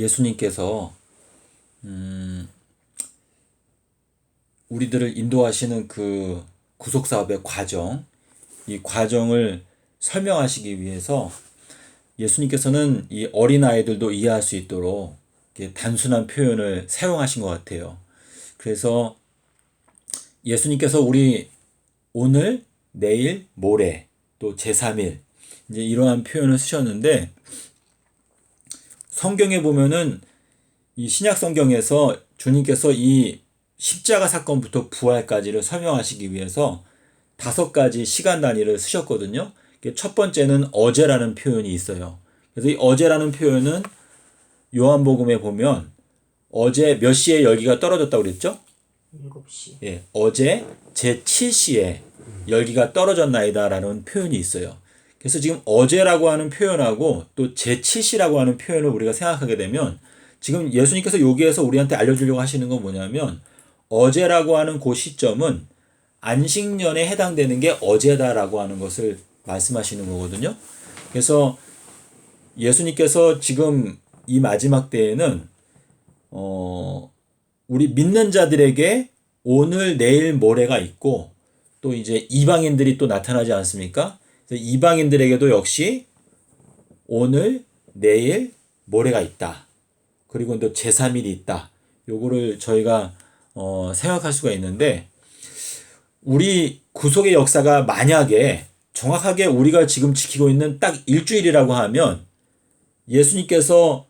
예수님께서 우리들을 인도하시는 그 구속사업의 과정, 이 과정을 설명하시기 위해서 예수님께서는 이 어린아이들도 이해할 수 있도록 이렇게 단순한 표현을 사용하신 것 같아요. 그래서 예수님께서 우리 오늘, 내일, 모레, 또 제3일 이제 이러한 표현을 쓰셨는데, 성경에 보면은 이 신약 성경에서 주님께서 이 십자가 사건부터 부활까지를 설명하시기 위해서 5가지 시간 단위를 쓰셨거든요. 첫 번째는 어제라는 표현이 있어요. 그래서 이 어제라는 표현은 요한복음에 보면 어제 몇 시에 열기가 떨어졌다고 그랬죠? 7시. 예, 어제 제7시에 열기가 떨어졌나이다 라는 표현이 있어요. 그래서 지금 어제라고 하는 표현하고 또 제7시라고 하는 표현을 우리가 생각하게 되면, 지금 예수님께서 여기에서 우리한테 알려주려고 하시는 건 뭐냐면, 어제라고 하는 그 시점은 안식년에 해당되는 게 어제다라고 하는 것을 말씀하시는 거거든요. 그래서 예수님께서 지금 이 마지막 때에는 우리 믿는 자들에게 오늘, 내일, 모레가 있고, 또 이제 이방인들이 또 나타나지 않습니까? 그래서 이방인들에게도 역시 오늘, 내일, 모레가 있다. 그리고 또 제3일이 있다. 요거를 저희가 생각할 수가 있는데, 우리 구속의 역사가 만약에 정확하게 우리가 지금 지키고 있는 딱 일주일이라고 하면 예수님께서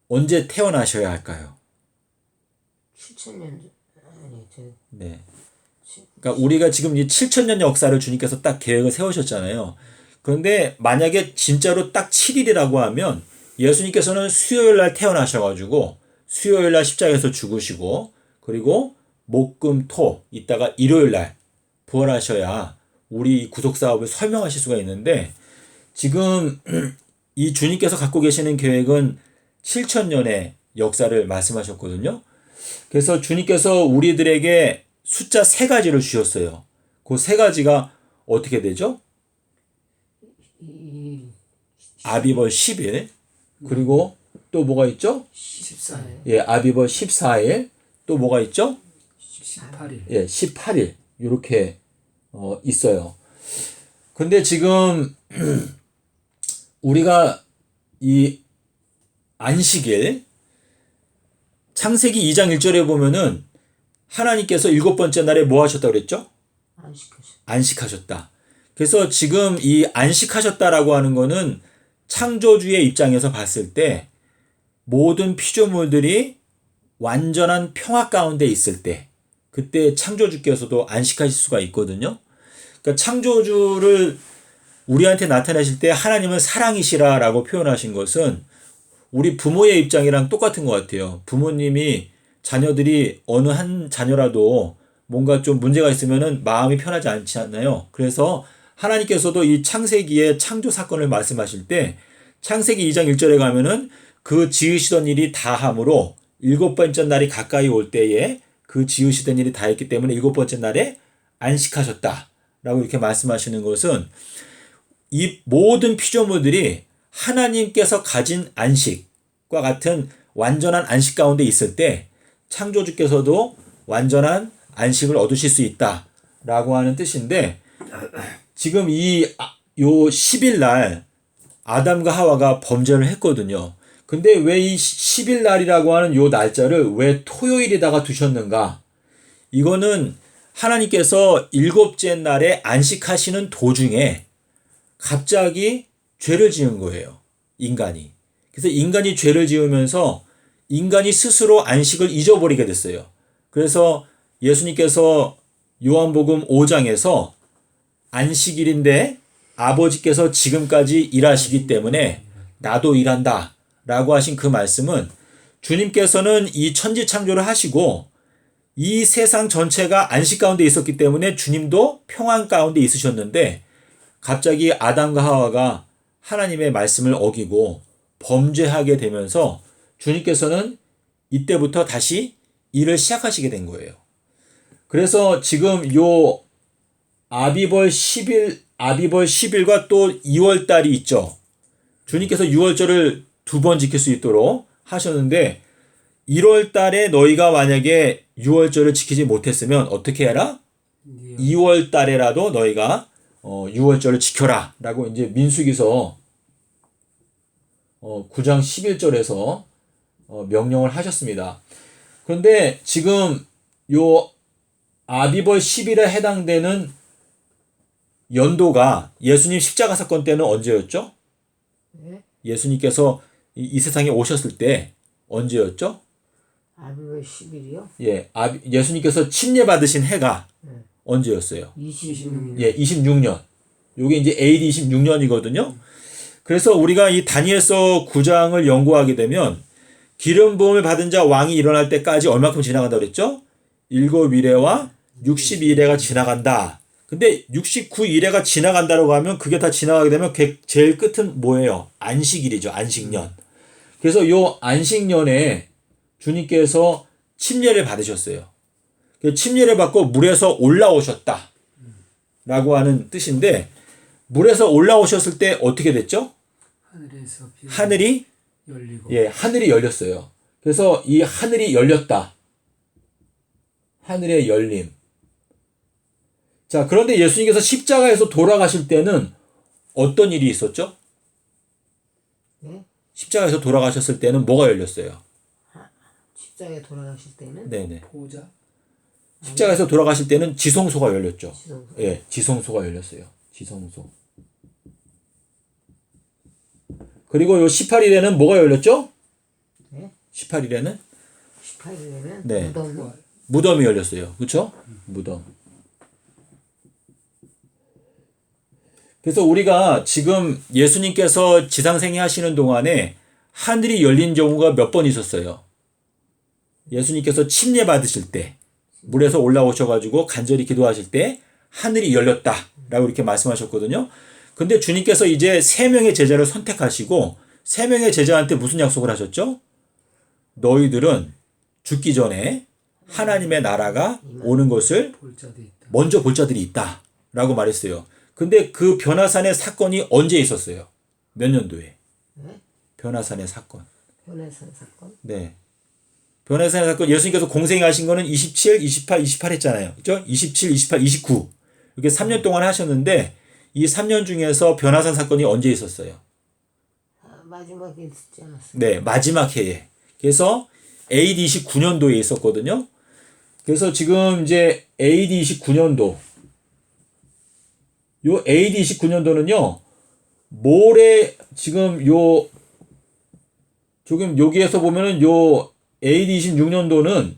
언제 태어나셔야 할까요? 7,000년 네. 그러니까 우리가 지금 이 7,000년 역사를 주님께서 딱 계획을 세우셨잖아요. 그런데 만약에 진짜로 딱 7일이라고 하면 예수님께서는 수요일 날 태어나셔가지고 수요일 날 십자가에서 죽으시고, 그리고 목, 금, 토 있다가 일요일 날 부활하셔야 우리 구속 사업을 설명하실 수가 있는데, 지금 이 주님께서 갖고 계시는 계획은 7,000년의 역사를 말씀하셨거든요. 그래서 주님께서 우리들에게 숫자 3가지를 주셨어요. 그 3가지가 어떻게 되죠? 아비벌 10일, 그리고 또 뭐가 있죠? 14일. 예, 아비벌 14일, 또 뭐가 있죠? 18일. 예, 18일. 이렇게 있어요. 근데 지금 우리가 이 안식일, 창세기 2장 1절에 보면은 하나님께서 7번째 날에 뭐 하셨다고 그랬죠? 안식하셨다. 그래서 지금 이 안식하셨다라고 하는 거는 창조주의 입장에서 봤을 때 모든 피조물들이 완전한 평화 가운데 있을 때, 그때 창조주께서도 안식하실 수가 있거든요. 그러니까 창조주를 우리한테 나타내실 때 하나님은 사랑이시라라고 표현하신 것은 우리 부모의 입장이랑 똑같은 것 같아요. 부모님이 자녀들이 어느 한 자녀라도 뭔가 좀 문제가 있으면은 마음이 편하지 않지 않나요? 그래서 하나님께서도 이 창세기의 창조 사건을 말씀하실 때 창세기 2장 1절에 가면은 그 지으시던 일이 다함으로 7번째 날이 가까이 올 때에 그 지으시던 일이 다했기 때문에 7번째 날에 안식하셨다라고 이렇게 말씀하시는 것은 이 모든 피조물들이 하나님께서 가진 안식과 같은 완전한 안식 가운데 있을 때 창조주께서도 완전한 안식을 얻으실 수 있다라고 하는 뜻인데, 지금 요 10일 날 아담과 하와가 범죄를 했거든요. 근데 왜 이 10일 날이라고 하는 요 날짜를 왜 토요일에다가 두셨는가? 이거는 하나님께서 7째 날에 안식하시는 도중에 갑자기 죄를 지은 거예요. 인간이. 그래서 인간이 죄를 지으면서 인간이 스스로 안식을 잊어버리게 됐어요. 그래서 예수님께서 요한복음 5장에서 안식일인데 아버지께서 지금까지 일하시기 때문에 나도 일한다 라고 하신 그 말씀은, 주님께서는 이 천지 창조를 하시고 이 세상 전체가 안식 가운데 있었기 때문에 주님도 평안 가운데 있으셨는데, 갑자기 아담과 하와가 하나님의 말씀을 어기고 범죄하게 되면서 주님께서는 이때부터 다시 일을 시작하시게 된 거예요. 그래서 지금 요 아비벌 10일과 또 2월 달이 있죠. 주님께서 6월절을 2번 지킬 수 있도록 하셨는데 1월 달에 너희가 만약에 6월절을 지키지 못했으면 어떻게 해라? 2월 달에라도 너희가 6월절을 지켜라 라고 이제 민수기서 9장 11절에서 명령을 하셨습니다. 그런데 지금 요 아비벌 10일에 해당되는 연도가 예수님 십자가 사건 때는 언제였죠? 네? 예수님께서 이 세상에 오셨을 때 언제였죠? 아비월 10일이요? 예, 예수님께서 침례 받으신 해가 네. 언제였어요? 26년. 예, 26년. 요게 이제 AD 26년이거든요. 그래서 우리가 이 다니엘서 9장을 연구하게 되면 기름 부음을 받은 자 왕이 일어날 때까지 얼마큼 지나간다고 그랬죠? 7일에와 62일에가 지나간다. 근데 69일에가 지나간다고 하면 그게 다 지나가게 되면 제일 끝은 뭐예요? 안식일이죠. 안식년. 그래서 요 안식년에 주님께서 침례를 받으셨어요. 침례를 받고 물에서 올라오셨다. 라고 하는 뜻인데 물에서 올라오셨을 때 어떻게 됐죠? 하늘에서 하늘이 열리고 예, 하늘이 열렸어요. 그래서 이 하늘이 열렸다. 하늘의 열림. 자, 그런데 예수님께서 십자가에서 돌아가실 때는 어떤 일이 있었죠? 네? 십자가에서 돌아가셨을 때는 뭐가 열렸어요? 십자가에 돌아가실 때는 네네. 보호자 십자가에서 돌아가실 때는 지성소가 열렸죠. 지성소. 예, 지성소가 열렸어요. 지성소. 그리고 요 18일에는 뭐가 열렸죠? 네? 18일에는 18일에는 네. 무덤. 무덤이 열렸어요. 그렇죠? 무덤. 그래서 우리가 지금 예수님께서 지상생애 하시는 동안에 하늘이 열린 경우가 몇 번 있었어요. 예수님께서 침례 받으실 때 물에서 올라오셔가지고 간절히 기도하실 때 하늘이 열렸다라고 이렇게 말씀하셨거든요. 근데 주님께서 이제 3명의 제자를 선택하시고 3명의 제자한테 무슨 약속을 하셨죠? 너희들은 죽기 전에 하나님의 나라가 오는 것을 볼 자도 있다. 먼저 볼 자들이 있다 라고 말했어요. 근데 그 변화산의 사건이 언제 있었어요? 몇 년도에? 네? 변화산의 사건. 변해산 사건. 네. 변화산의 사건, 예수님께서 공생하신 거는 27, 28, 28 했잖아요. 그죠? 27, 28, 29. 이렇게 3년 동안 하셨는데 이 3년 중에서 변화산 사건이 언제 있었어요? 마지막에 있지 않았어요? 네, 마지막 해에. 그래서 AD 29년도에 있었거든요. 그래서 지금 이제 AD 29년도, 요 AD 29년도는요, 모레, 지금 여기에서 보면은 요 AD 26년도는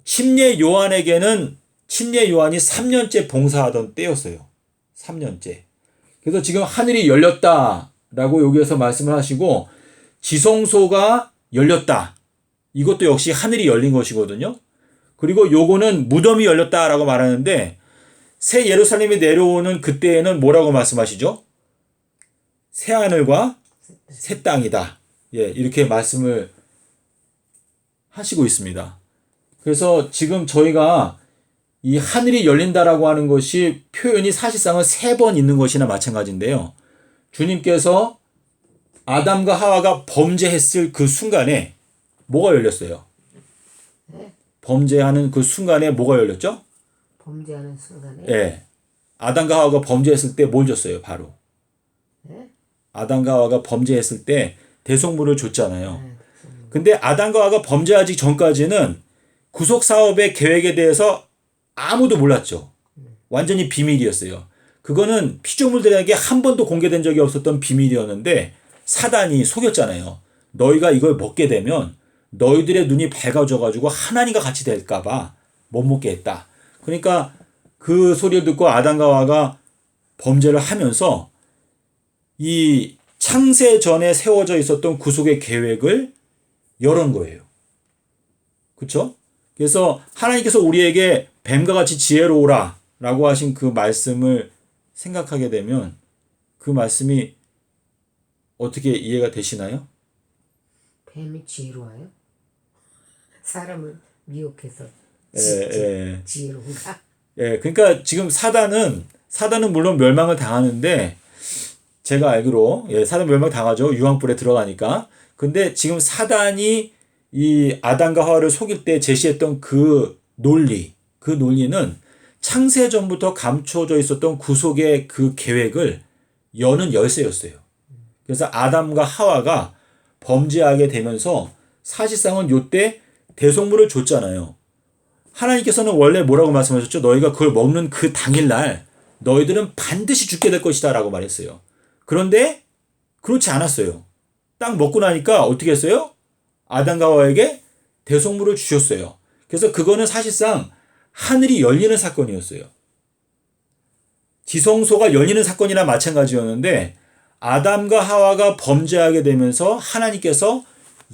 침례 요한에게는 침례 요한이 3년째 봉사하던 때였어요. 3년째. 그래서 지금 하늘이 열렸다라고 여기에서 말씀을 하시고, 지성소가 열렸다. 이것도 역시 하늘이 열린 것이거든요. 그리고 요거는 무덤이 열렸다라고 말하는데 새 예루살렘이 내려오는 그때에는 뭐라고 말씀하시죠? 새 하늘과 새 땅이다. 예, 이렇게 말씀을 하시고 있습니다. 그래서 지금 저희가 이 하늘이 열린다라고 하는 것이 표현이 사실상은 3번 있는 것이나 마찬가지인데요. 주님께서 아담과 하와가 범죄했을 그 순간에 뭐가 열렸어요? 네? 범죄하는 그 순간에 뭐가 열렸죠? 범죄하는 순간에. 예. 아담과 하와가 범죄했을 때 뭘 줬어요? 바로. 네? 아담과 하와가 범죄했을 때 대속물을 줬잖아요. 네. 근데 아담과 하와가 범죄하기 전까지는 구속 사업의 계획에 대해서 아무도 몰랐죠. 완전히 비밀이었어요. 그거는 피조물들에게 한 번도 공개된 적이 없었던 비밀이었는데 사단이 속였잖아요. 너희가 이걸 먹게 되면 너희들의 눈이 밝아져가지고 하나님과 같이 될까봐 못 먹게 했다. 그러니까 그 소리를 듣고 아담과 하와가 범죄를 하면서 이 창세 전에 세워져 있었던 구속의 계획을 열은 거예요. 그렇죠? 그래서 하나님께서 우리에게 뱀과 같이 지혜로우라 라고 하신 그 말씀을 생각하게 되면 그 말씀이 어떻게 이해가 되시나요? 뱀이 지혜로워요? 사람을 미혹해서 예. 지혜로운가? 예, 그러니까 지금 사단은 물론 멸망을 당하는데 제가 알기로 사단 멸망 당하죠. 유황불에 들어가니까. 근데 지금 사단이 이 아담과 하와를 속일 때 제시했던 그 논리는 창세 전부터 감춰져 있었던 구속의 그 계획을 여는 열쇠였어요. 그래서 아담과 하와가 범죄하게 되면서 사실상은 요때 대속물을 줬잖아요. 하나님께서는 원래 뭐라고 말씀하셨죠? 너희가 그걸 먹는 그 당일날 너희들은 반드시 죽게 될 것이다 라고 말했어요. 그런데 그렇지 않았어요. 딱 먹고 나니까 어떻게 했어요? 아담과 하와에게 대속물을 주셨어요. 그래서 그거는 사실상 하늘이 열리는 사건이었어요. 지성소가 열리는 사건이나 마찬가지였는데 아담과 하와가 범죄하게 되면서 하나님께서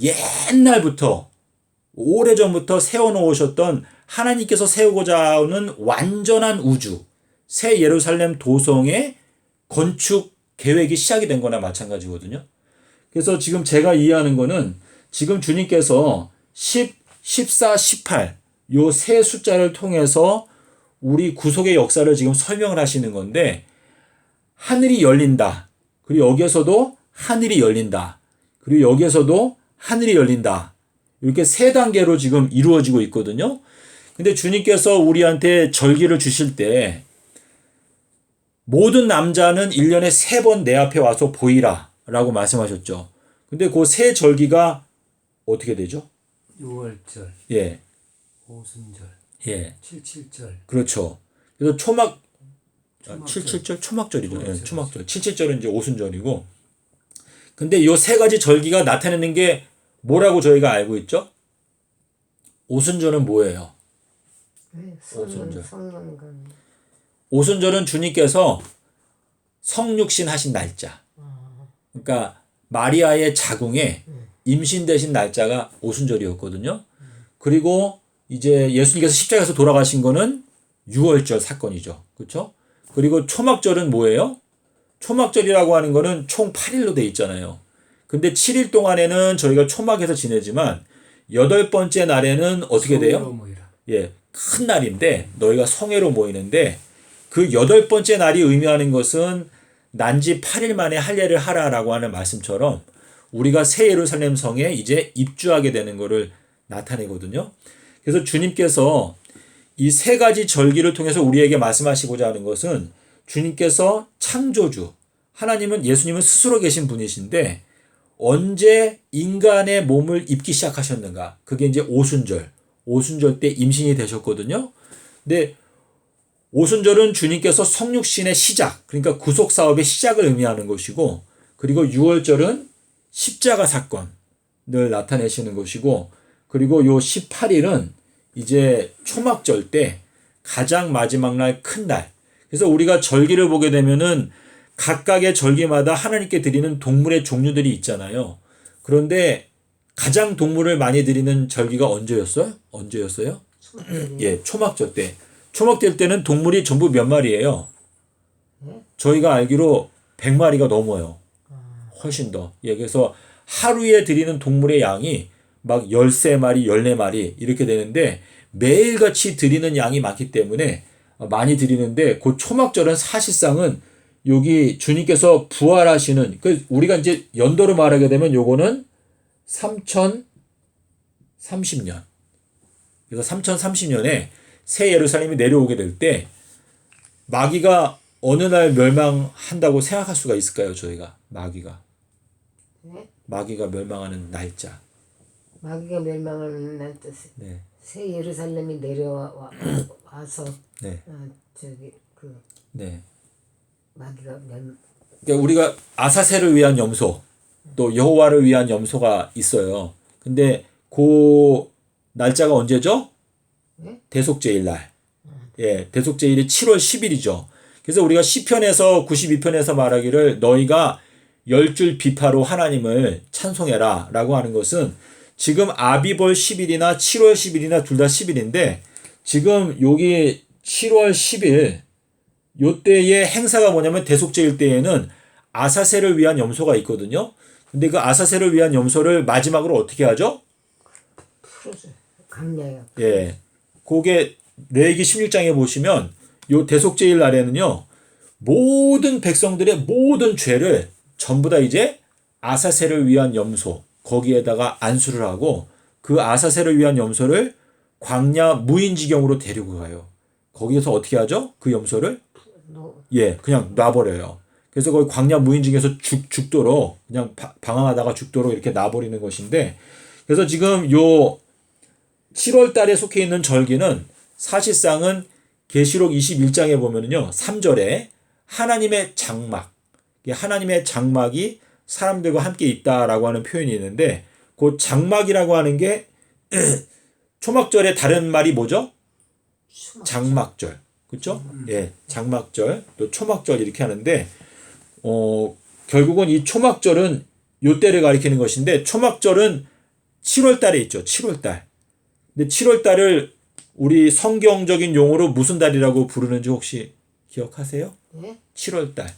옛날부터 오래전부터 세워놓으셨던 하나님께서 세우고자 하는 완전한 우주, 새 예루살렘 도성의 건축 계획이 시작이 된 거나 마찬가지거든요. 그래서 지금 제가 이해하는 거는 지금 주님께서 10, 14, 18 요 세 숫자를 통해서 우리 구속의 역사를 지금 설명을 하시는 건데 하늘이 열린다. 그리고 여기에서도 하늘이 열린다. 그리고 여기에서도 하늘이 열린다. 이렇게 세 단계로 지금 이루어지고 있거든요. 근데 주님께서 우리한테 절기를 주실 때 모든 남자는 1년에 3번 내 앞에 와서 보이라 라고 말씀하셨죠. 근데 그 세 절기가 어떻게 되죠? 6월절, 예. 오순절, 예. 77절, 그렇죠. 그래서 초막, 초막절. 77절? 초막절이죠. 예, 초막절. 초막절. 77절은 이제 오순절이고. 근데 요 세 가지 절기가 나타내는 게 뭐라고 저희가 알고 있죠? 오순절은 뭐예요? 네, 오순절. 성령감. 오순절은 주님께서 성육신 하신 날짜. 그러니까 마리아의 자궁에 임신되신 날짜가 오순절이었거든요. 그리고 이제 예수님께서 십자가에서 돌아가신 거는 6월절 사건이죠. 그렇죠? 그리고 초막절은 뭐예요? 초막절이라고 하는 거는 총 8일로 돼 있잖아요. 근데 7일 동안에는 저희가 초막에서 지내지만 8번째 날에는 어떻게 돼요? 성으로 모이라. 예, 큰 날인데 너희가 성회로 모이는데 그 8번째 날이 의미하는 것은 난지 8일 만에 할례를 하라라고 하는 말씀처럼 우리가 새 예루살렘 성에 이제 입주하게 되는 것을 나타내거든요. 그래서 주님께서 이 세 가지 절기를 통해서 우리에게 말씀하시고자 하는 것은 주님께서 창조주, 하나님은 예수님은 스스로 계신 분이신데 언제 인간의 몸을 입기 시작하셨는가? 그게 이제 오순절 때 임신이 되셨거든요. 근데 오순절은 주님께서 성육신의 시작, 그러니까 구속 사업의 시작을 의미하는 것이고, 그리고 6월절은 십자가 사건을 나타내시는 것이고, 그리고 요 18일은 이제 초막절 때 가장 마지막 날 큰 날. 그래서 우리가 절기를 보게 되면은 각각의 절기마다 하나님께 드리는 동물의 종류들이 있잖아요. 그런데 가장 동물을 많이 드리는 절기가 언제였어요? 예, 초막절 때. 초막절 때는 동물이 전부 몇 마리예요? 저희가 알기로 100마리가 넘어요. 훨씬 더. 예, 그래서 하루에 드리는 동물의 양이 막 13마리, 14마리 이렇게 되는데 매일같이 드리는 양이 많기 때문에 많이 드리는데 그 초막절은 사실상은 여기 주님께서 부활하시는 그 우리가 이제 연도로 말하게 되면 요거는 3030년. 그래서 3030년에 새 예루살렘이 내려오게 될 때 마귀가 어느 날 멸망한다고 생각할 수가 있을까요? 저희가 마귀가 멸망하는 날짜. 마귀가 멸망하는 날 뜻이 네. 새 예루살렘이 내려와서 네. 네. 마귀가 그러니까 우리가 아사셀을 위한 염소, 또 여호와를 위한 염소가 있어요. 근데 그 날짜가 언제죠? 네? 대속제일 날. 예, 대속제일이 7월 10일이죠. 그래서 우리가 시편에서 92편에서 말하기를 너희가 10줄 비파로 하나님을 찬송해라 라고 하는 것은 지금 아비벌 10일이나 7월 10일이나 둘 다 10일인데 지금 여기 7월 10일 요때의 행사가 뭐냐면 대속제일 때에는 아사셀을 위한 염소가 있거든요. 근데 그 아사셀을 위한 염소를 마지막으로 어떻게 하죠? 풀어줘. 감량이요. 예. 그게 레위기 16장에 보시면 요 대속제일 날에는요. 모든 백성들의 모든 죄를 전부 다 이제 아사셀을 위한 염소 거기에다가 안수를 하고 그 아사셀을 위한 염소를 광야 무인지경으로 데리고 가요. 거기에서 어떻게 하죠? 그 염소를 그냥 놔버려요. 그래서 거기 광야 무인지경에서 죽도록 그냥 방황하다가 죽도록 이렇게 놔버리는 것인데, 그래서 지금 요 7월 달에 속해 있는 절기는 사실상은 계시록 21장에 보면은요 3절에 하나님의 장막, 하나님의 장막이 사람들과 함께 있다라고 하는 표현이 있는데, 그 장막이라고 하는 게 초막절의 다른 말이 뭐죠? 장막절, 그렇죠? 예, 장막절 또 초막절 이렇게 하는데, 결국은 이 초막절은 요 때를 가리키는 것인데, 초막절은 7월 달에 있죠. 7월 달. 근데 7월 달을 우리 성경적인 용어로 무슨 달이라고 부르는지 혹시 기억하세요? 네? 7월 달.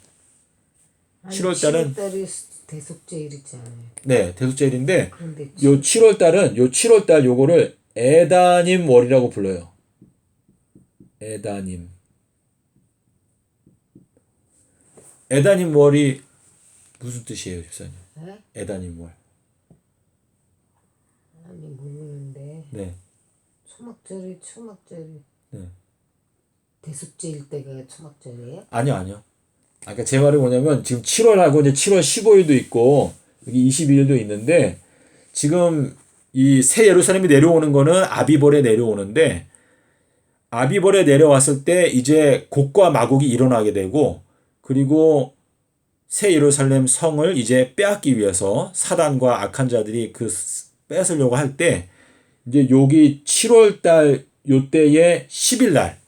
7월 7월 달은 대속제일 있잖아요. 네, 대속제일인데 그런데 요 7월 달은 요 7월 달 요거를 에다님 월이라고 불러요. 에다님. 에다님 월이 무슨 뜻이에요, 집사님? 네? 에다님 월. 아니 모르는데 네. 초막절이 네. 대속제일 때가 초막절이에요? 아니요. 그러니까 제 말이 뭐냐면 지금 7월하고 이제 7월 15일도 있고 여기 22일도 있는데, 지금 이 새 예루살렘이 내려오는 거는 아비벌에 내려오는데, 아비벌에 내려왔을 때 이제 곡과 마곡이 일어나게 되고, 그리고 새 예루살렘 성을 이제 빼앗기 위해서 사단과 악한 자들이 그 뺏으려고 할 때, 이제 여기 7월 달 요때에 10일 날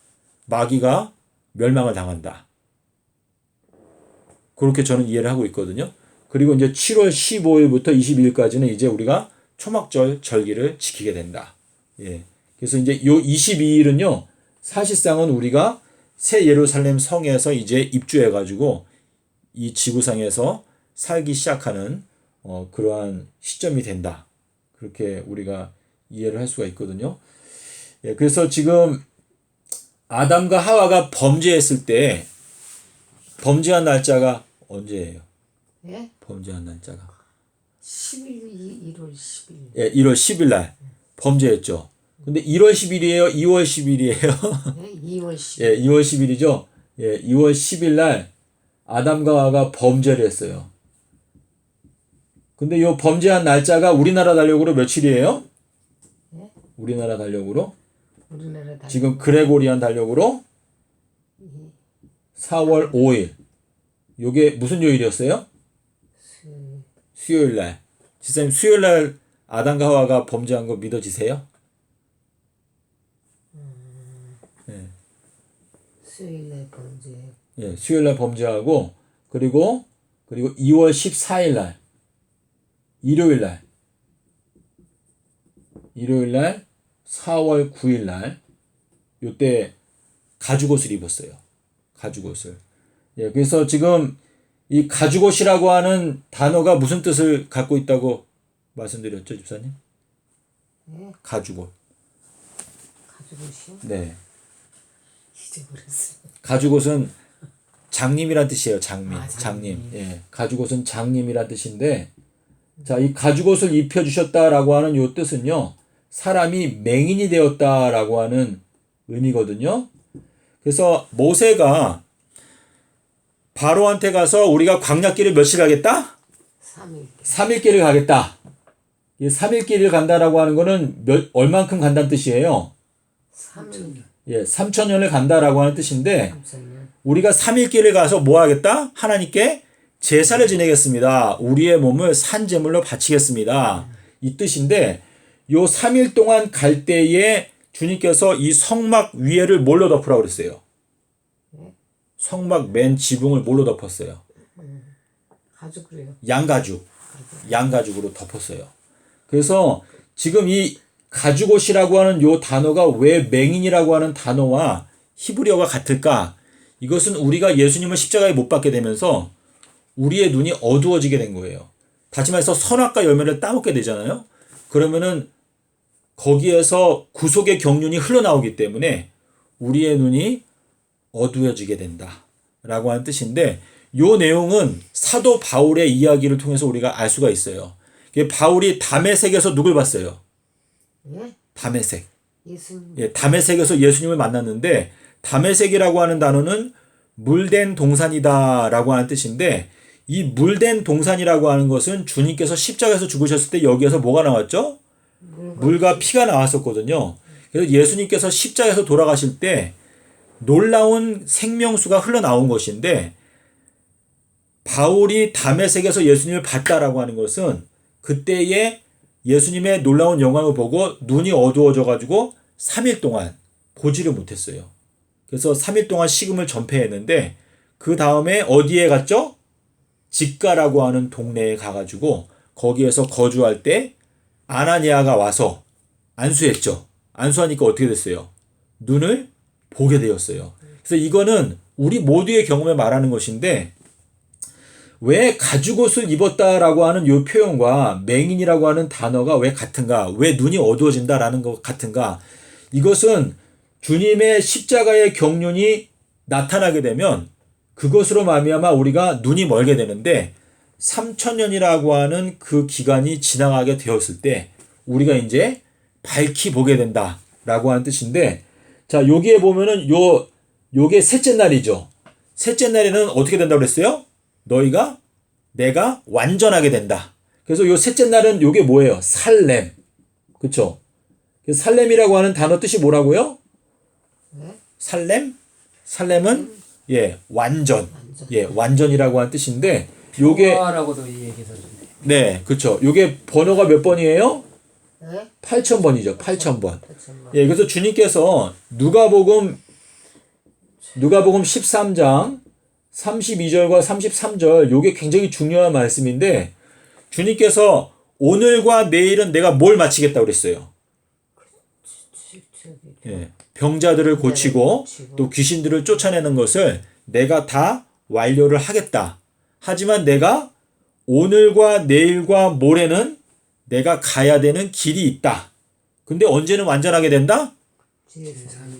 마귀가 멸망을 당한다. 그렇게 저는 이해를 하고 있거든요. 그리고 이제 7월 15일부터 22일까지는 이제 우리가 초막절 절기를 지키게 된다. 예. 그래서 이제 요 22일은요, 사실상은 우리가 새 예루살렘 성에서 이제 입주해가지고 이 지구상에서 살기 시작하는 그러한 시점이 된다. 그렇게 우리가 이해를 할 수가 있거든요. 예. 그래서 지금 아담과 하와가 범죄했을 때 범죄한 날짜가 언제예요? 예? 범죄한 날짜가 1월 10일. 예, 1월 10일 날 범죄했죠. 근데 1월 10일이에요? 2월 10일이에요? 네? 2월 10일. 예, 2월 10일이죠. 예, 2월 10일 날 아담과 하와가 범죄를 했어요. 근데 이 범죄한 날짜가 우리나라 달력으로 며칠이에요? 네? 우리나라 달력으로? 우리나라 달력. 지금 그레고리안 달력으로 4월 5일. 요게 무슨 요일이었어요? 수요일 날. 지사님, 수요일 날 아담과 하와가 범죄한 거 믿어지세요? 예. 수요일날 범죄. 예, 수요일 날 범죄하고, 그리고 2월 14일 날 일요일 날 4월 9일 날 요때 가죽옷을 입었어요. 가죽옷을. 예, 그래서 지금 이 가죽옷이라고 하는 단어가 무슨 뜻을 갖고 있다고 말씀드렸죠, 집사님? 네? 가죽옷. 가죽옷이요? 네. 잊어버렸어요. 가죽옷은 장님이란 뜻이에요. 장님. 아, 장님. 예. 가죽옷은 장님이란 뜻인데, 자, 이 가죽옷을 입혀 주셨다라고 하는 요 뜻은요, 사람이 맹인이 되었다라고 하는 의미거든요. 그래서 모세가 바로한테 가서 우리가 광야길을 며칠 가겠다? 3일. 3일길을 가겠다. 이 3일길을 간다라고 하는 거는 얼만큼 간다는 뜻이에요? 3일. 예, 3,000년을 간다라고 하는 뜻인데, 3년. 우리가 3일길을 가서 뭐 하겠다? 하나님께 제사를 지내겠습니다. 우리의 몸을 산제물로 바치겠습니다. 이 뜻인데, 요 3일 동안 갈 때에 주님께서 이 성막 위에를 뭘로 덮으라고 그랬어요? 성막 맨 지붕을 뭘로 덮었어요? 가죽으로요. 양가죽으로 덮었어요. 그래서 지금 이 가죽옷이라고 하는 요 단어가 왜 맹인이라고 하는 단어와 히브리어가 같을까? 이것은 우리가 예수님을 십자가에 못 박게 되면서 우리의 눈이 어두워지게 된 거예요. 다시 말해서 선악과 열매를 따먹게 되잖아요. 그러면은 거기에서 구속의 경륜이 흘러나오기 때문에 우리의 눈이 어두워지게 된다 라고 하는 뜻인데, 요 내용은 사도 바울의 이야기를 통해서 우리가 알 수가 있어요. 바울이 다메섹에서 누굴 봤어요? 예? 다메섹. 예수님. 예, 다메섹에서 예수님을 만났는데 다메섹이라고 하는 단어는 물된 동산이다라고 하는 뜻인데 이 물된 동산이라고 하는 것은 주님께서 십자가에서 죽으셨을 때 여기에서 뭐가 나왔죠? 물과 피가 나왔었거든요. 그래서 예수님께서 십자가에서 돌아가실 때 놀라운 생명수가 흘러나온 것인데 바울이 다메섹에서 예수님을 봤다라고 하는 것은 그때에 예수님의 놀라운 영광을 보고 눈이 어두워져 가지고 3일 동안 보지를 못했어요. 그래서 3일 동안 식음을 전폐했는데 그 다음에 어디에 갔죠? 직가라고 하는 동네에 가가지고 거기에서 거주할 때 아나니아가 와서 안수했죠. 안수하니까 어떻게 됐어요? 눈을 보게 되었어요. 그래서 이거는 우리 모두의 경험을 말하는 것인데 왜 가죽옷을 입었다라고 하는 이 표현과 맹인이라고 하는 단어가 왜 같은가? 왜 눈이 어두워진다라는 것 같은가? 이것은 주님의 십자가의 경륜이 나타나게 되면 그것으로 말미암아 우리가 눈이 멀게 되는데 3,000년이라고 하는 그 기간이 지나가게 되었을 때 우리가 이제 밝히 보게 된다라고 하는 뜻인데 자, 여기에 보면은 요게 셋째 날이죠. 셋째 날에는 어떻게 된다고 그랬어요? 내가 완전하게 된다. 그래서 요 셋째 날은 요게 뭐예요? 살렘. 그쵸? 살렘이라고 하는 단어 뜻이 뭐라고요? 살렘? 살렘은 완전. 완전이라고 하는 뜻인데 요게 평화라고도 이 얘기해서 좀. 네, 그쵸. 요게 번호가 몇 번이에요? 네? 8,000번이죠. 8,000번. 잠깐만. 그래서 주님께서 누가복음 13장 32절과 33절 요게 굉장히 중요한 말씀인데 주님께서 오늘과 내일은 내가 뭘 마치겠다고 그랬어요. 병자들을 고치고 또 귀신들을 쫓아내는 것을 내가 다 완료를 하겠다. 하지만 내가 오늘과 내일과 모레는 내가 가야 되는 길이 있다. 근데 언제는 완전하게 된다?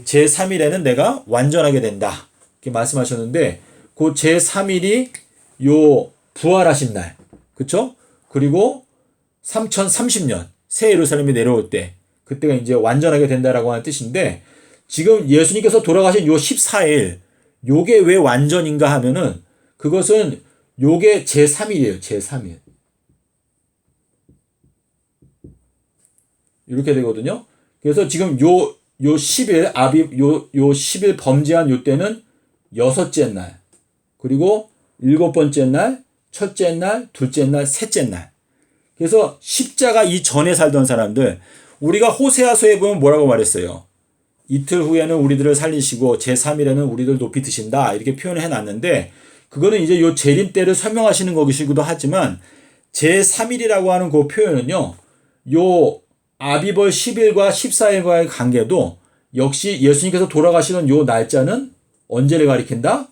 제3일에는 내가 완전하게 된다. 이렇게 말씀하셨는데 그 제3일이 요 부활하신 날. 그쵸? 그리고 3030년 새 예루살렘이 내려올 때 그때가 이제 완전하게 된다라고 하는 뜻인데 지금 예수님께서 돌아가신 요 14일 요게 왜 완전인가 하면은 그것은 요게 제3일이에요. 제3일. 이렇게 되거든요. 그래서 지금 요 10일 요 10일 범죄한 요 때는 여섯째 날. 그리고 일곱 번째 날, 첫째 날, 둘째 날, 셋째 날. 그래서 십자가 이전에 살던 사람들 우리가 호세아서에 보면 뭐라고 말했어요? 이틀 후에는 우리들을 살리시고 제3일에는 우리들 높이 드신다. 이렇게 표현을 해놨는데 그거는 이제 요 재림 때를 설명하시는 것이기도 하지만 제3일이라고 하는 그 표현은요. 요 아비벌 10일과 14일과의 관계도 역시 예수님께서 돌아가시는 요 날짜는 언제를 가리킨다?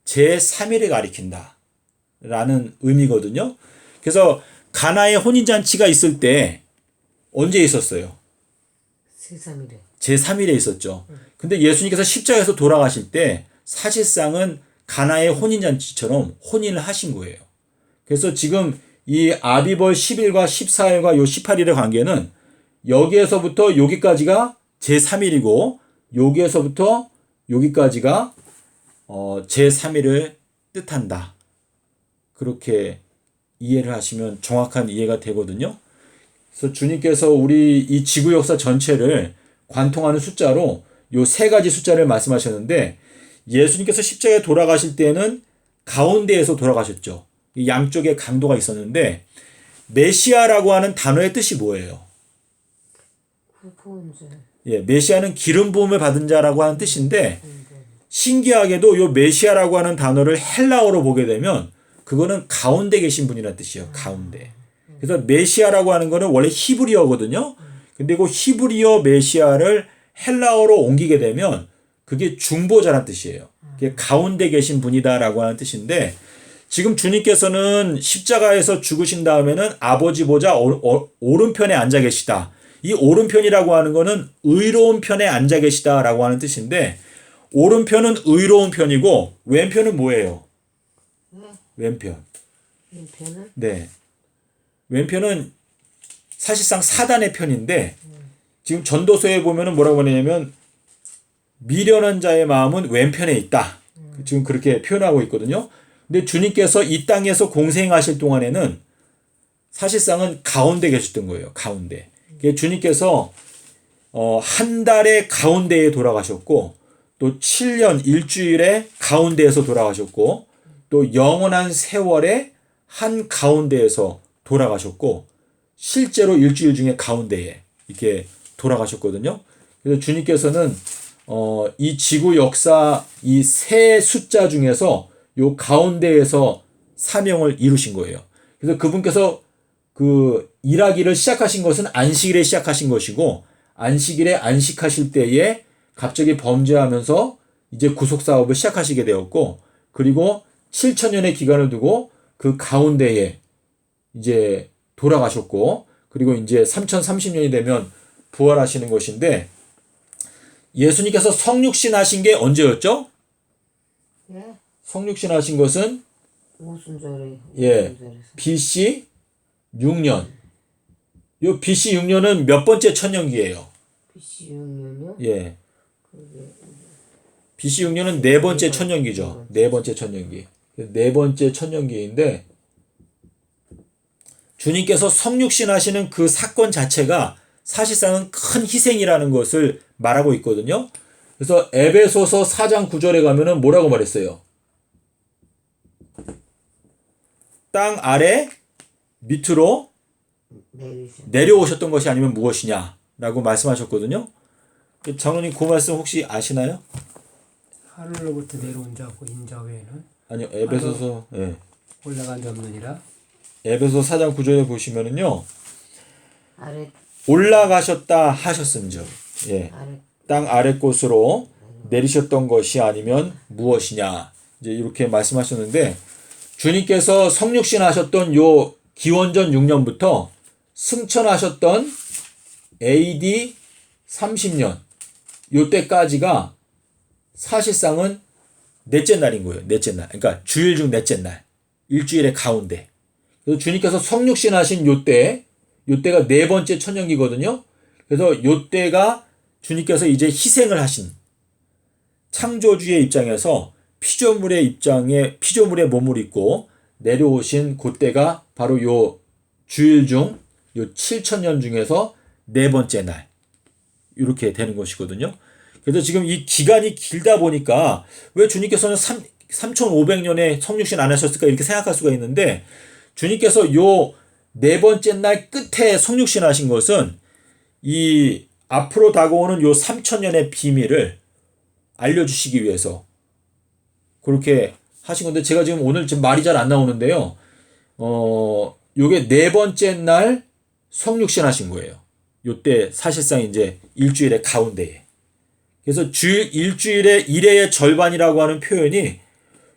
제3일을 가리킨다. 라는 의미거든요. 그래서 가나의 혼인잔치가 있을 때 언제 있었어요? 제3일에 있었죠. 근데 예수님께서 십자가에서 돌아가실 때 사실상은 가나의 혼인잔치처럼 혼인을 하신 거예요. 그래서 지금 이 아비벌 10일과 14일과 요 18일의 관계는 여기에서부터 여기까지가 제3일이고 여기에서부터 여기까지가 제3일을 뜻한다. 그렇게 이해를 하시면 정확한 이해가 되거든요. 그래서 주님께서 우리 이 지구 역사 전체를 관통하는 숫자로 요 세 가지 숫자를 말씀하셨는데 예수님께서 십자가에 돌아가실 때는 가운데에서 돌아가셨죠. 양쪽에 강도가 있었는데 메시아라고 하는 단어의 뜻이 뭐예요? 메시아는 기름 부음을 받은 자라고 하는 뜻인데 신기하게도 요 메시아라고 하는 단어를 헬라어로 보게 되면 그거는 가운데 계신 분이라는 뜻이에요. 가운데. 그래서 메시아라고 하는 거는 원래 히브리어거든요. 근데 그 히브리어 메시아를 헬라어로 옮기게 되면 그게 중보자란 뜻이에요. 그게 가운데 계신 분이다라고 하는 뜻인데 지금 주님께서는 십자가에서 죽으신 다음에는 아버지 보좌 오른편에 앉아 계시다. 이 오른편이라고 하는 거는 의로운 편에 앉아 계시다라고 하는 뜻인데 오른편은 의로운 편이고 왼편은 뭐예요? 왼편. 왼편은? 네. 왼편은 사실상 사단의 편인데 지금 전도서에 보면은 뭐라고 하냐면 미련한 자의 마음은 왼편에 있다. 지금 그렇게 표현하고 있거든요. 근데 주님께서 이 땅에서 공생하실 동안에는 사실상은 가운데 계셨던 거예요. 가운데. 주님께서 한 달의 가운데에 돌아가셨고 또 7년 일주일의 가운데에서 돌아가셨고 또 영원한 세월의 한 가운데에서 돌아가셨고 실제로 일주일 중에 가운데에 이렇게 돌아가셨거든요. 그래서 주님께서는 이 지구 역사 이 세 숫자 중에서 요 가운데에서 사명을 이루신 거예요. 그래서 그분께서 그 일하기를 시작하신 것은 안식일에 시작하신 것이고 안식일에 안식하실 때에 갑자기 범죄하면서 이제 구속 사업을 시작하시게 되었고 그리고 7천년의 기간을 두고 그 가운데에 이제 돌아가셨고 그리고 이제 3030년이 되면 부활하시는 것인데 예수님께서 성육신 하신 게 언제였죠? 예? 성육신 하신 것은 오순절에. 예. BC 6년. 요 BC 6년은 몇 번째 천년기예요? BC 6년이요? 예. 그게 BC 6년은 네 번째 천년기죠. 네 번째 천년기. 네 번째 천년기인데 주님께서 성육신 하시는 그 사건 자체가 사실상은 큰 희생이라는 것을 말하고 있거든요. 그래서 에베소서 4장 9절에 가면은 뭐라고 말했어요? 땅 아래 밑으로 내려오셨던 것이 아니면 무엇이냐라고 말씀하셨거든요. 장로님 그 말씀 혹시 아시나요? 하늘로부터 내려온 자고 인자 외에는 아니요. 에베소서 예. 올라간 자 없느니라. 에베소 4장 9절에 보시면은요. 아래 올라가셨다 하셨음즉 예. 아래 땅 아래 곳으로 내리셨던 것이 아니면 무엇이냐 이제 이렇게 말씀하셨는데 주님께서 성육신 하셨던 요 기원전 6년부터 승천하셨던 AD 30년 요때까지가 사실상은 넷째 날인 거예요. 넷째 날. 그러니까 주일 중 넷째 날. 일주일의 가운데. 그래서 주님께서 성육신 하신 요때가 네 번째 천년기거든요. 그래서 요때가 주님께서 이제 희생을 하신 창조주의 입장에서 피조물의 몸을 입고 내려오신 그때가 바로 요 주일 중 요 7천년 중에서 네 번째 날 이렇게 되는 것이거든요. 그래서 지금 이 기간이 길다 보니까 왜 주님께서는 3500년에 성육신 안 하셨을까 이렇게 생각할 수가 있는데 주님께서 요 네 번째 날 끝에 성육신 하신 것은 이 앞으로 다가오는 요 3000년의 비밀을 알려주시기 위해서 그렇게 하신 건데 제가 지금 오늘 지금 말이 잘 안 나오는데요. 요게 네 번째 날 성육신 하신 거예요. 요때 사실상 이제 일주일의 가운데에. 그래서 일주일의 일의 절반이라고 하는 표현이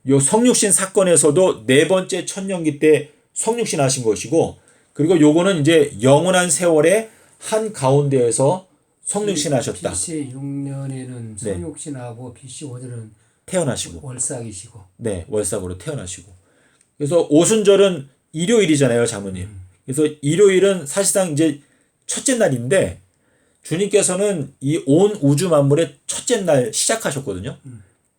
요 성육신 사건에서도 네 번째 천년기 때 성육신 하신 것이고 그리고 요거는 이제 영원한 세월의 한 가운데에서 성육신 하셨다. BC 6년에는 성육신하고 BC 5년은 태어나시고. 월삭이시고. 네, 월삭으로 태어나시고. 그래서 오순절은 일요일이잖아요, 장모님. 그래서 일요일은 사실상 이제 첫째 날인데 주님께서는 이 온 우주 만물의 첫째 날 시작하셨거든요.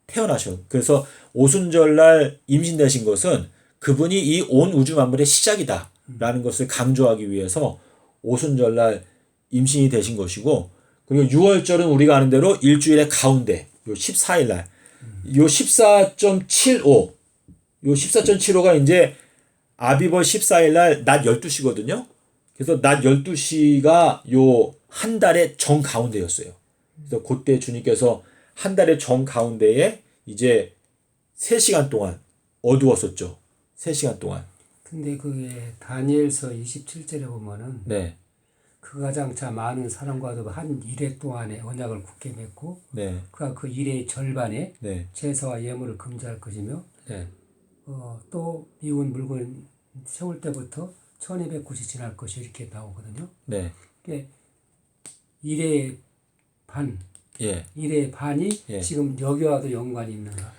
태어나셔. 그래서 오순절날 임신되신 것은 그분이 이 온 우주 만물의 시작이다라는 것을 강조하기 위해서 오순절날 임신이 되신 것이고 그리고 6월절은 우리가 아는 대로 일주일의 가운데 요 14일 날 요 14.75 요 14.75가 이제 아비벌 14일 날 낮 12시거든요. 그래서 낮 12시가 요 한 달의 정 가운데였어요. 그래서 그때 주님께서 한 달의 정 가운데에 이제 3시간 동안 어두웠었죠. 3시간 동안. 근데 그게 다니엘서 27절에 보면은 네. 그 가장 자 많은 사람과도 한 일해 동안에 언약을 굳게 맺고 네. 그가 그 일의 절반에 네. 제사와 예물을 금지할 것이며 네. 또 미운 물건 세울 때부터 1290이 지날 것이 이렇게 나오거든요. 네. 그러니까 일의 반, 예. 일의 반이 예. 지금 여기와도 연관이 있는가?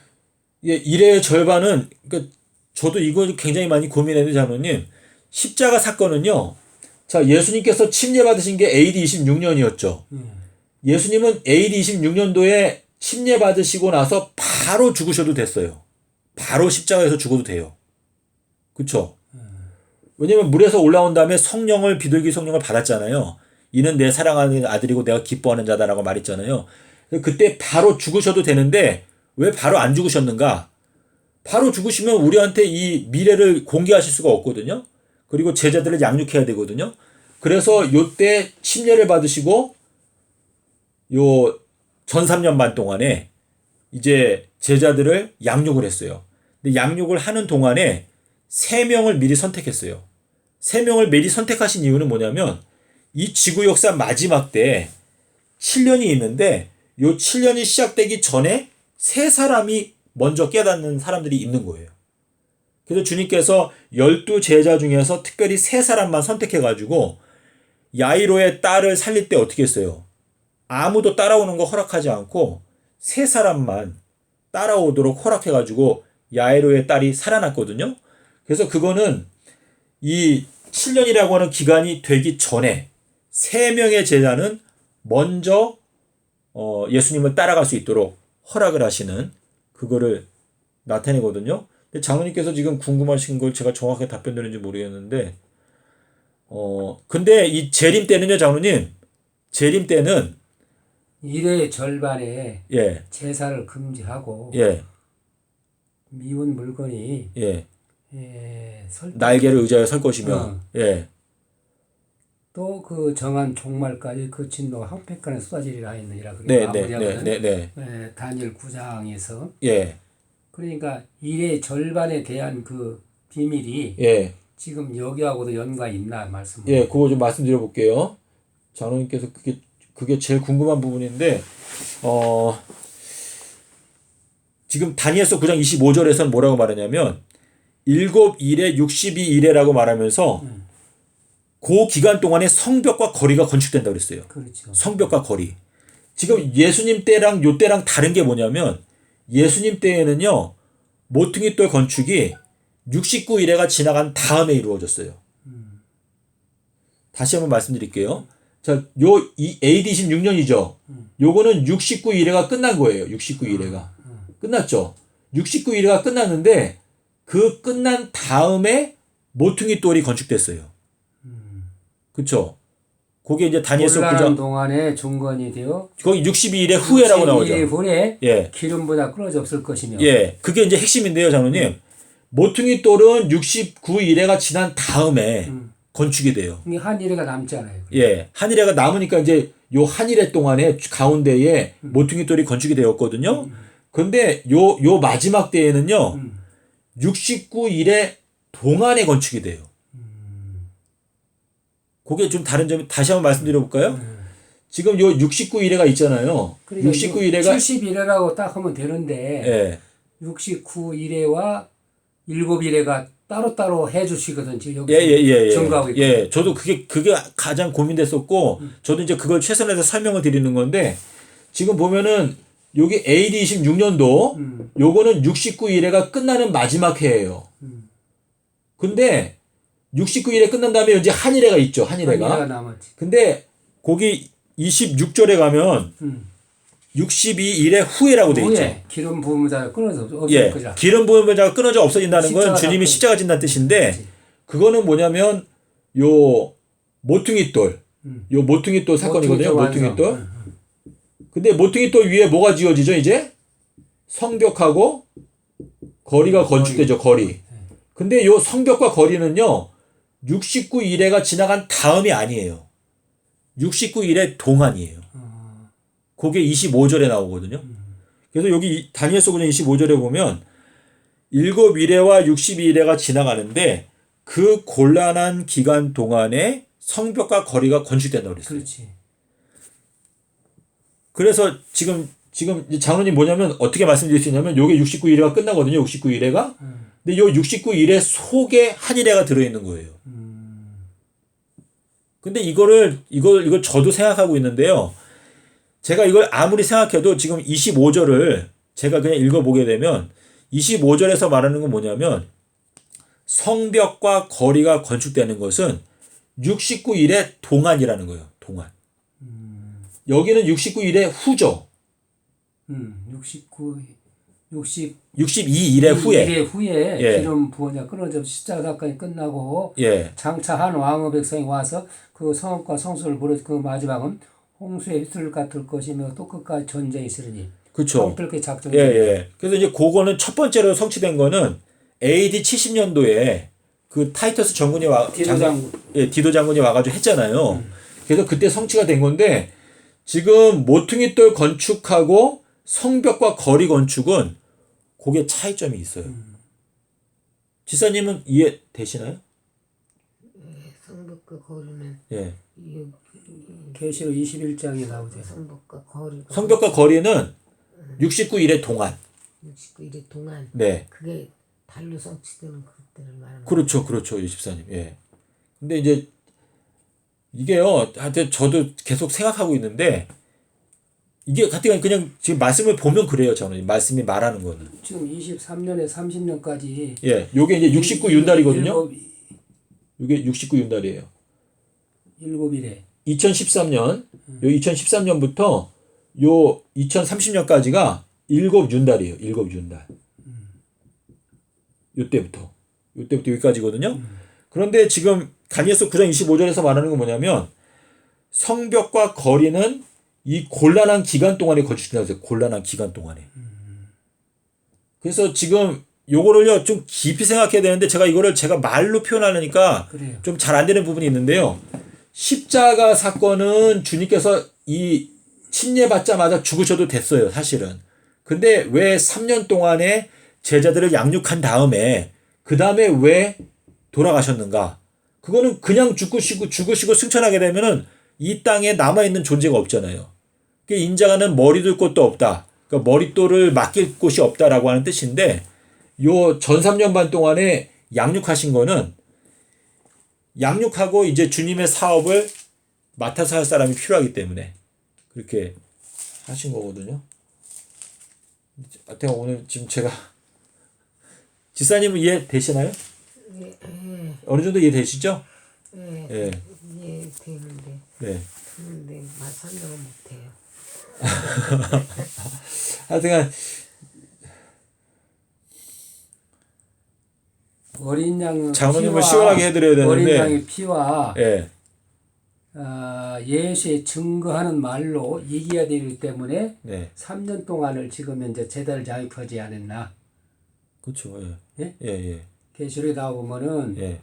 예, 일의 절반은 그러니까 저도 이거 굉장히 많이 고민했는데 장로님 십자가 사건은요 자, 예수님께서 침례 받으신 게 AD 26년이었죠. 예수님은 AD 26년도에 침례 받으시고 나서 바로 죽으셔도 됐어요. 바로 십자가에서 죽어도 돼요. 그쵸? 왜냐면 물에서 올라온 다음에 성령을, 비둘기 성령을 받았잖아요. 이는 내 사랑하는 아들이고 내가 기뻐하는 자다라고 말했잖아요. 그때 바로 죽으셔도 되는데 왜 바로 안 죽으셨는가? 바로 죽으시면 우리한테 이 미래를 공개하실 수가 없거든요. 그리고 제자들을 양육해야 되거든요. 그래서 요때 침례를 받으시고 요 전 3년 반 동안에 이제 제자들을 양육을 했어요. 근데 양육을 하는 동안에 3명을 미리 선택했어요. 3명을 미리 선택하신 이유는 뭐냐면 이 지구 역사 마지막 때 7년이 있는데 요 7년이 시작되기 전에 3사람이 먼저 깨닫는 사람들이 있는 거예요. 그래서 주님께서 12 제자 중에서 특별히 3사람만 선택해가지고 야이로의 딸을 살릴 때 어떻게 했어요? 아무도 따라오는 거 허락하지 않고 3사람만 따라오도록 허락해가지고 야이로의 딸이 살아났거든요. 그래서 그거는 이 7년이라고 하는 기간이 되기 전에 3명의 제자는 먼저 예수님을 따라갈 수 있도록 허락을 하시는 그거를 나타내거든요. 근데 장로님께서 지금 궁금하신 걸 제가 정확하게 답변 드리는지 모르겠는데 근데 이 재림 때는요, 장로님, 재림 때는 일의 절반에 예, 제사를 금지하고 예, 미운 물건이 예, 설 날개를 의자에 설 것이며, 예, 또 그 정한 종말까지 그 진노가 항백간에 쏟아지리라 했느니라. 그게 네, 네, 마무리하거든. 네, 네, 다니엘 9장에서. 예, 그러니까 일의 절반에 대한 그 비밀이 예, 지금 여기하고도 연관이 있나 말씀. 예, 그거 좀 말씀드려 볼게요. 장로님께서 그게 제일 궁금한 부분인데, 지금 다니엘서 9장 25절에서는 뭐라고 말하냐면, 7일에 62일에라고 말하면서, 그 기간 동안에 성벽과 거리가 건축된다고 그랬어요. 그렇죠. 성벽과 거리. 지금 예수님 때랑 요 때랑 다른 게 뭐냐면, 예수님 때에는요, 모퉁이 돌 건축이 69일에가 지나간 다음에 이루어졌어요. 다시 한번 말씀드릴게요. 자, 이 AD 26년이죠. 요거는 69일에가 끝난 거예요. 69일에가. 끝났죠. 69일에가 끝났는데 그 끝난 다음에 모퉁이 돌이 건축됐어요. 그쵸? 그게 이제 다니엘서 곤란한 9장. 동안에 중건이 되어 거기 62일의 후회라고 나오죠. 62일 후에 예. 기름보다 끊어져 없을 것이며. 예. 그게 이제 핵심인데요, 장로님. 모퉁이 돌은 69일에가 지난 다음에 건축이 돼요. 이게 한 일회가 남잖아요. 예. 한일회가 남으니까 이제 요 한일회 동안에 가운데에 모퉁이 돌이 건축이 되었거든요. 근데 요 마지막 때에는요, 69일에 동안에 건축이 돼요. 그게 좀 다른 점이 다시 한번 말씀드려 볼까요? 지금 요 69일회가 있잖아요. 그러니까 69일회가 70일회라고 딱 하면 되는데 예. 69일회와 7일회가 따로따로 해 주시거든. 지금 여기 예. 증거하고 있고. 예. 저도 그게 가장 고민됐었고 저도 이제 그걸 최선에서 설명을 드리는 건데 지금 보면은 여기 AD 26년도 요거는 69일회가 끝나는 마지막 해예요. 근데 69일에 끝난 다음에 이제 한일회가 있죠. 한일회가. 남았지. 근데 거기 26절에 가면 62일의 후회라고 돼 있죠. 후에 기름 부음을 다 끊어서 없을 예. 거잖아. 기름 부음을 자가 끊어져 없어진다는 건 십자가 주님이 잡고. 십자가 진다는 뜻인데 그거는 뭐냐면 요 모퉁이 돌. 요 모퉁이 돌 사건이거든요. 모퉁이 돌. 근데 모퉁이 돌 위에 뭐가 지어지죠, 이제? 성벽하고 거리가 건축되죠, 거리. 근데 요 성벽과 거리는요. 69일회가 지나간 다음이 아니에요. 69일회 동안이에요. 그게 25절에 나오거든요. 그래서 여기 다니엘서 9장 25절에 보면 7일회와 62일회가 지나가는데 그 곤란한 기간 동안에 성벽과 거리가 건축된다고 그랬어요. 그렇지. 그래서 지금 장로님 뭐냐면 어떻게 말씀드릴 수 있냐면 요게 69일회가 끝나거든요. 69일회가. 근데 요 69일회 속에 한일회가 들어있는 거예요. 근데 이걸 저도 생각하고 있는데요. 제가 이걸 아무리 생각해도 지금 25절을 제가 그냥 읽어보게 되면 25절에서 말하는 건 뭐냐면 성벽과 거리가 건축되는 것은 69일의 동안이라는 거예요. 동안. 여기는 69일의 후죠. 62일의 후에. 2일 후에 예. 기름 부어냐 끊어져 십자가 사건이 끝나고 예. 장차 한 왕의 백성이 와서 그 성읍과 성소를 부르 그 마지막은 홍수의 휘슬 같을 것이며 또 끝까지 전쟁이 있으리니. 그렇죠. 엉클게 작정이. 예, 예. 그래서 이제 그거는 첫 번째로 성취된 거는 AD 70년도에 그 타이터스 장군이 디도 장군이 와가지고 했잖아요. 그래서 그때 성취가 된 건데 지금 모퉁이돌 건축하고 성벽과 거리 건축은 그게 차이점이 있어요. 지사님은 이해되시나요? 성벽과 거리는 예. 계시록 21장에 나오죠. 성벽과 거리는 69일의 동안. 69일의 동안. 네. 그게 달로 성취되는 그때를 말하는. 그렇죠, 그렇죠, 집사님. 예. 근데 이제 이게요, 하여튼 저도 계속 생각하고 있는데 이게 하여튼 그냥 지금 말씀을 보면 그래요, 저는 말씀이 말하는 거는. 지금 23년에 30년까지. 예, 요게 이제 69윤달이거든요. 요게 69윤달이에요. 7일에. 2013년, 요 2013년부터 요 2030년까지가 7윤달이에요. 7윤달. 요때부터 여기까지거든요. 그런데 지금 다니엘서 9장 25절에서 말하는 건 뭐냐면 성벽과 거리는 이 곤란한 기간 동안에 건축된다고 했어요. 곤란한 기간 동안에. 그래서 지금 요거를요 좀 깊이 생각해야 되는데 제가 말로 표현하려니까 좀 잘 안 되는 부분이 있는데요. 십자가 사건은 주님께서 이 침례받자마자 죽으셔도 됐어요, 사실은. 근데 왜 3년 동안에 제자들을 양육한 다음에 그 다음에 왜 돌아가셨는가? 그거는 그냥 죽으시고 승천하게 되면은 이 땅에 남아있는 존재가 없잖아요. 그 인자가는 머리 둘 곳도 없다. 그러니까 머릿돌을 맡길 곳이 없다라고 하는 뜻인데 요 전 3년 반 동안에 양육하신 거는 양육하고 이제 주님의 사업을 맡아서 할 사람이 필요하기 때문에 그렇게 하신 거거든요. 하여튼 오늘 지금 제가 지사님은 이해되시나요? 예. 어느 정도 이해되시죠? 예. 예. 이해되는데. 네. 근데 설명을 못해요. 하여튼 어린 양 장로님을 시원하게 해드려야 되는데 어린 양의 피와 예. 예수의 증거하는 말로 이겨야 되기 때문에 네. 3년 동안을 지금 현재 제자를 양육하지 않았나. 그렇죠. 예. 예? 예, 예. 계시록에 나오면은 예.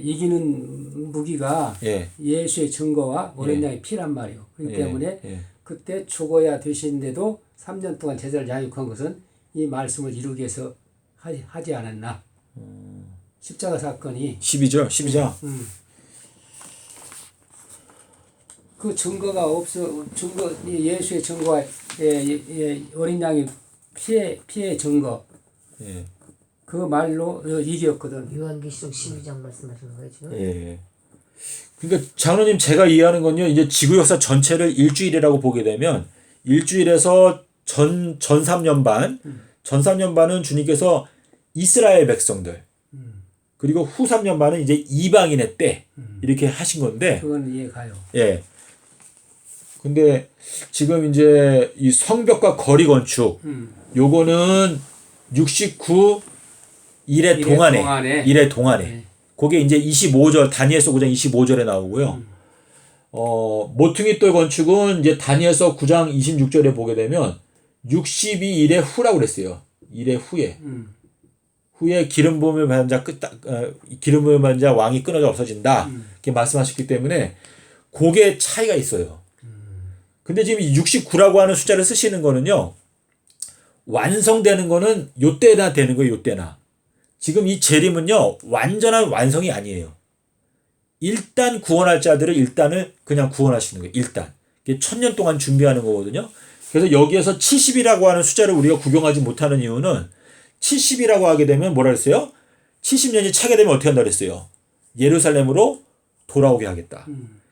이기는 무기가 예. 예수의 증거와 어린 예. 양의 피란 말이에요. 그렇기 예. 때문에 예. 그때 죽어야 되시는데도 3년 동안 제자를 양육한 것은 이 말씀을 이루기 위해서 하지 않았나. 십자가 사건이 12장. 그 증거가 예수의 증거와 어린 양의 피의 증거 예. 그 말로 이겼거든. 요한계시록 12장 말씀하시는 거죠? 예. 그러니까 장로님 제가 이해하는 건요. 이제 지구 역사 전체를 일주일이라고 보게 되면 일주일에서 전 3년 반은 주님께서 이스라엘 백성들 그리고 후 3년 반은 이제 이방인의 때 이렇게 하신 건데 그건 이해가요. 예. 근데 지금 이제 이 성벽과 거리 건축 요거는 69일의 동안에 네. 그게 이제 25절 다니엘서 9장 25절에 나오고요. 모퉁이돌 건축은 이제 다니엘서 9장 26절에 보게 되면 62일의 후라고 그랬어요. 일의 후에. 후에 기름 부음을 받은 자 왕이 끊어져 없어진다. 이렇게 말씀하셨기 때문에 그게 차이가 있어요. 근데 지금 69라고 하는 숫자를 쓰시는 거는요. 완성되는 거는 요때나 되는 거예요. 요때나. 지금 이 재림은요. 완전한 완성이 아니에요. 일단 구원할 자들을 일단을 그냥 구원하시는 거예요. 일단. 이게 1000년 동안 준비하는 거거든요. 그래서 여기에서 70이라고 하는 숫자를 우리가 구경하지 못하는 이유는 70이라고 하게 되면 뭐라 그랬어요? 70년이 차게 되면 어떻게 한다 그랬어요? 예루살렘으로 돌아오게 하겠다.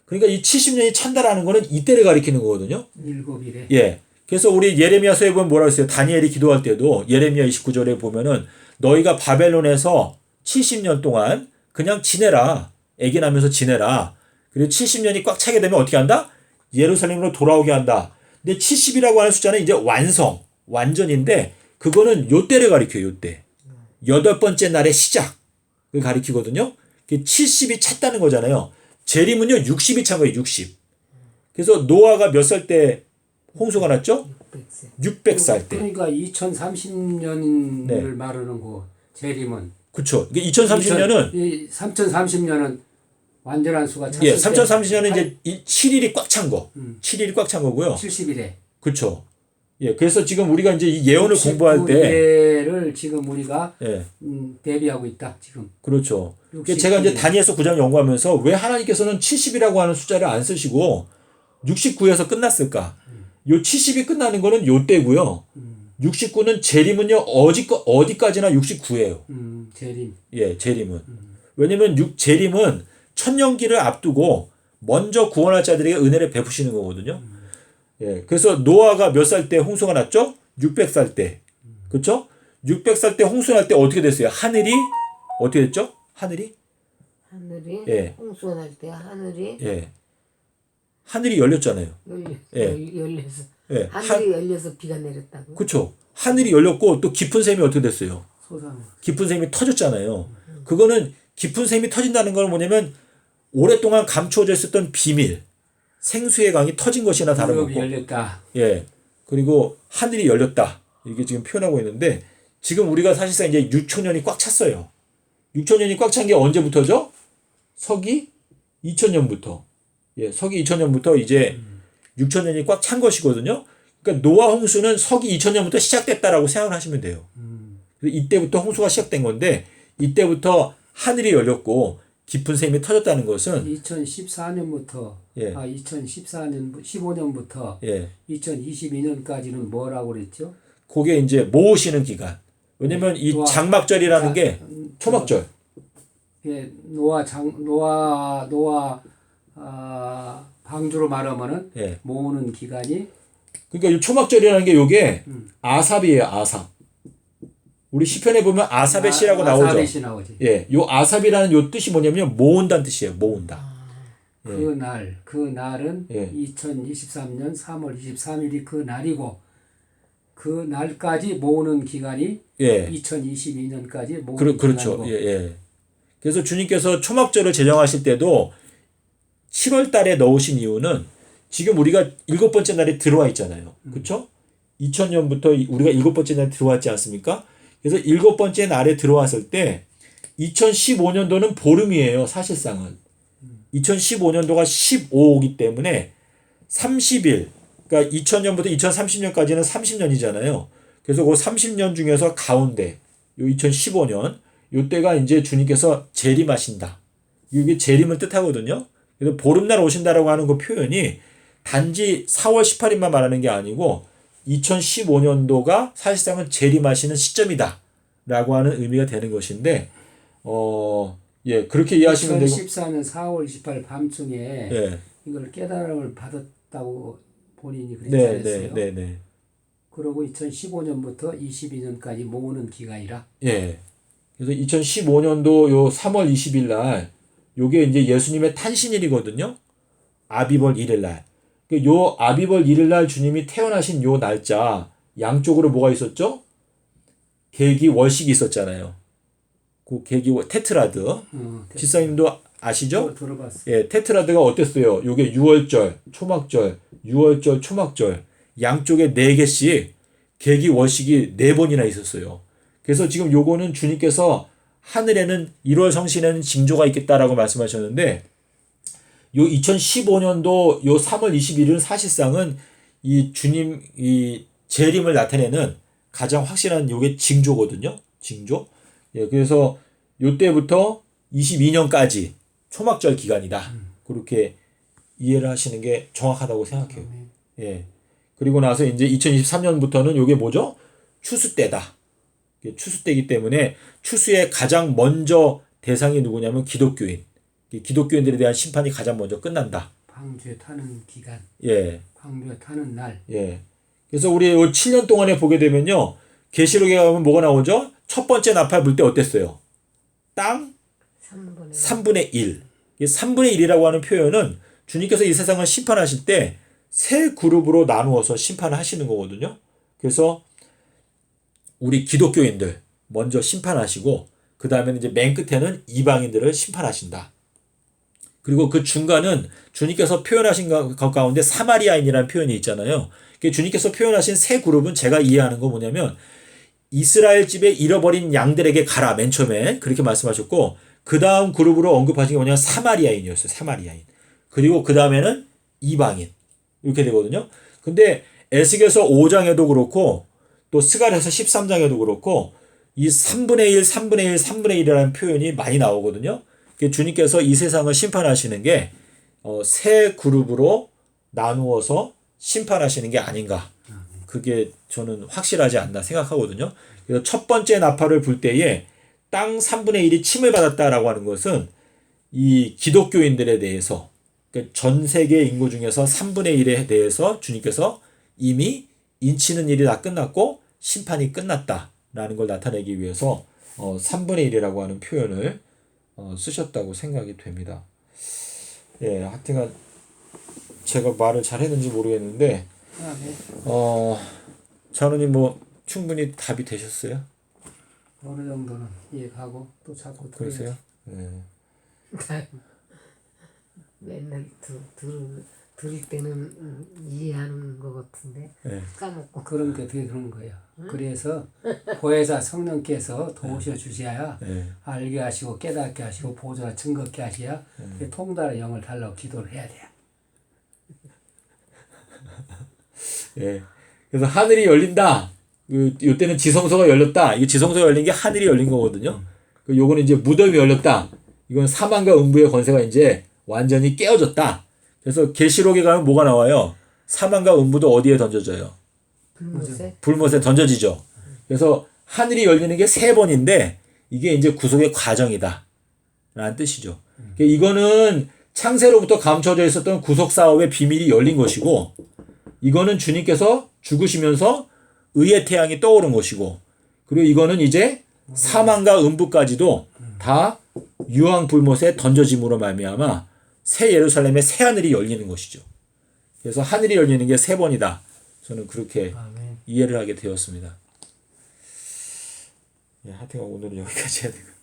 그러니까 이 70년이 찬다라는 거는 이때를 가리키는 거거든요. 7일에. 예. 그래서 우리 예레미야서에 보면 뭐라 그랬어요? 다니엘이 기도할 때도 예레미야 29절에 보면은 너희가 바벨론에서 70년 동안 그냥 지내라. 아기 낳으면서 지내라. 그리고 70년이 꽉 차게 되면 어떻게 한다? 예루살렘으로 돌아오게 한다. 근데 70이라고 하는 숫자는 이제 완전인데 그거는 요때를 가리켜요. 요때. 8번째 날의 시작을 가리키거든요. 70이 찼다는 거잖아요. 재림은요 60이 찬 거예요. 60. 그래서 노아가 몇 살 때 홍수가 났죠? 600살 때. 그러니까 2030년을 네. 말하는 거 재림은. 그렇죠. 2030년은 3030년은 완전한 수가 찼을 예, 때 3030년은 이제 7일이 꽉 찬 거. 7일이 꽉 찬 거고요. 70일에. 그렇죠. 예, 그래서 지금 우리가 이제 이 예언을 공부할 때 를 지금 우리가 예, 대비하고 있다. 지금. 그렇죠. 그러니까 69 제가 이제 다니엘서 9장 연구하면서 왜 하나님께서는 70이라고 하는 숫자를 안 쓰시고 69에서 끝났을까? 요 70이 끝나는 거는 요 때고요. 69는 재림은요 어디까지나 69예요. 재림. 예, 재림은. 왜냐면 재림은 천년기를 앞두고 먼저 구원할 자들에게 은혜를 베푸시는 거거든요. 예, 그래서 노아가 몇 살 때 홍수가 났죠? 600살 때. 그렇죠? 600살 때 홍수 날 때 어떻게 됐어요? 하늘이 어떻게 됐죠? 하늘이 예. 홍수가 날 때 하늘이 예. 하늘이 열렸잖아요. 열려서 예. 하늘이 열려서 비가 내렸다고. 그렇죠. 하늘이 열렸고 또 깊은 샘이 어떻게 됐어요? 소상. 깊은 샘이 터졌잖아요. 그거는 깊은 샘이 터진다는 건 뭐냐면 오랫동안 감추어져 있었던 비밀, 생수의 강이 터진 것이나 다름없고, 열렸다. 예, 그리고 하늘이 열렸다 이게 지금 표현하고 있는데 지금 우리가 사실상 이제 6천년이 꽉 찼어요. 6천년이 꽉 찬 게 언제부터죠? 서기 2000년부터, 예, 서기 2000년부터 이제 6천년이 꽉 찬 것이거든요. 그러니까 노아 홍수는 서기 2000년부터 시작됐다라고 생각을 하시면 돼요. 이때부터 홍수가 시작된 건데 이때부터 하늘이 열렸고 깊은 샘이 터졌다는 것은 2014년부터 예. 2014년 15년부터 예, 2022년까지는 뭐라고 그랬죠? 그게 이제 모으시는 기간. 왜냐면 이 노아- 장막절이라는 게 초막절. 예, 노아 방주로 말하면은 예. 모으는 기간이 그러니까 이 초막절이라는 게 요게 아삽이에요. 아삽. 우리 시편에 보면 아삽의 시라고 나오죠. 아사벳이 나오지. 예, 요 아삽이라는 요 뜻이 뭐냐면 모은다는 뜻이에요. 모은다. 그 날은 예. 2023년 3월 23일이 그 날이고 그 날까지 모으는 기간이 예. 2022년까지 모으는 그렇죠. 기간이고 예, 예. 그래서 주님께서 초막절을 제정하실 때도 7월 달에 넣으신 이유는 지금 우리가 7번째 날에 들어와 있잖아요. 그렇죠? 2000년부터 우리가 7번째 날에 들어왔지 않습니까? 그래서 7번째 날에 들어왔을 때 2015년도는 보름이에요. 사실상은. 2015년도가 15이기 때문에 30일, 그러니까 2000년부터 2030년까지는 30년이잖아요. 그래서 그 30년 중에서 가운데 요 2015년 요때가 이제 주님께서 재림하신다. 이게 재림을 뜻하거든요. 그래서 보름날 오신다라고 하는 그 표현이 단지 4월 18일만 말하는 게 아니고 2015년도가 사실상은 재림하시는 시점이다 라고 하는 의미가 되는 것인데 예, 그렇게 이해하시면 되고 2014년 4월 28일 밤중에 예. 이걸 깨달음을 받았다고 본인이 그랬지 네, 않았어요? 네, 네, 네. 그러고 2015년부터 22년까지 모으는 기간이라 예. 그래서 2015년도 요 3월 20일 날 요게 이제 예수님의 탄신일이거든요. 아비벌 1일 날. 요 아비벌 1일 날 주님이 태어나신 요 날짜 양쪽으로 뭐가 있었죠? 계기 월식이 있었잖아요. 그 계기 테트라드. 지사님도 아시죠? 들어봤어. 예, 테트라드가 어땠어요? 요게 6월절, 초막절, 6월절, 초막절 양쪽에 4개씩 계기 월식이 4번이나 있었어요. 그래서 지금 요거는 주님께서 하늘에는 1월 성신에는 징조가 있겠다라고 말씀하셨는데 요 2015년도 요 3월 21일은 사실상은 이 주님 이 재림을 나타내는 가장 확실한 요게 징조거든요. 징조. 예, 그래서 요때부터 22년까지 초막절 기간이다. 그렇게 이해를 하시는 게 정확하다고 생각해요. 예. 그리고 나서 이제 2023년부터는 요게 뭐죠? 추수 때다. 추수 때이기 때문에 추수의 가장 먼저 대상이 누구냐면 기독교인. 기독교인들에 대한 심판이 가장 먼저 끝난다. 방주에 타는 기간. 예. 방주에 타는 날. 예. 그래서 우리 요 7년 동안에 보게 되면요. 계시록에 가면 뭐가 나오죠? 첫 번째 나팔 불 때 어땠어요? 땅 3분의 1. 이 3분의 1이라고 하는 표현은 주님께서 이 세상을 심판하실 때 세 그룹으로 나누어서 심판하시는 거거든요. 그래서 우리 기독교인들 먼저 심판하시고 그 다음에는 이제 맨 끝에는 이방인들을 심판하신다. 그리고 그 중간은 주님께서 표현하신 것 가운데 사마리아인이라는 표현이 있잖아요. 주님께서 표현하신 세 그룹은 제가 이해하는 거 뭐냐면 이스라엘 집에 잃어버린 양들에게 가라 맨 처음에 그렇게 말씀하셨고 그 다음 그룹으로 언급하신 게 뭐냐면 사마리아인이었어요. 사마리아인. 그리고 그 다음에는 이방인. 이렇게 되거든요. 근데 에스겔서 5장에도 그렇고 또 스가랴서 13장에도 그렇고 이 3분의 1, 3분의 1, 3분의 1이라는 표현이 많이 나오거든요. 주님께서 이 세상을 심판하시는 게 세 그룹으로 나누어서 심판하시는 게 아닌가. 그게 저는 확실하지 않나 생각하거든요. 그래서 첫 번째 나팔을 불 때에 땅 3분의 1이 침해받았다라고 하는 것은 이 기독교인들에 대해서 전 세계 인구 중에서 3분의 1에 대해서 주님께서 이미 인치는 일이 다 끝났고 심판이 끝났다라는 걸 나타내기 위해서 3분의 1이라고 하는 표현을 쓰셨다고 생각이 됩니다. 예, 하여튼간 제가 말을 잘 했는지 모르겠는데 자누님 뭐 충분히 답이 되셨어요? 어느 정도는 이해하고 또 자꾸 그러세요? 예. 맨날 들을 때는 이해하는 것 같은데 네. 까먹고. 그런 게 되게 그런 거예요. 그래서 보혜사 성령께서 도우셔 주셔야 네. 알게 하시고 깨닫게 하시고 보존하 증거케 하셔야 통달의 영을 달라고 기도를 해야 돼요. 예. 그래서 하늘이 열린다. 이때는 지성소가 열렸다. 이게 지성소가 열린 게 하늘이 열린 거거든요. 요거는 이제 무덤이 열렸다. 이건 사망과 음부의 권세가 이제 완전히 깨어졌다. 그래서 계시록에 가면 뭐가 나와요? 사망과 음부도 어디에 던져져요? 불못에 던져지죠. 그래서 하늘이 열리는 게 3번인데 이게 이제 구속의 과정이다. 라는 뜻이죠. 이거는 창세로부터 감춰져 있었던 구속 사업의 비밀이 열린 것이고 이거는 주님께서 죽으시면서 의의 태양이 떠오른 것이고 그리고 이거는 이제 사망과 음부까지도 다 유황 불못에 던져짐으로 말미암아 새 예루살렘의 새 하늘이 열리는 것이죠. 그래서 하늘이 열리는 게 3번이다. 저는 그렇게 이해를 하게 되었습니다. 예, 하여튼 오늘은 여기까지 해야 되고.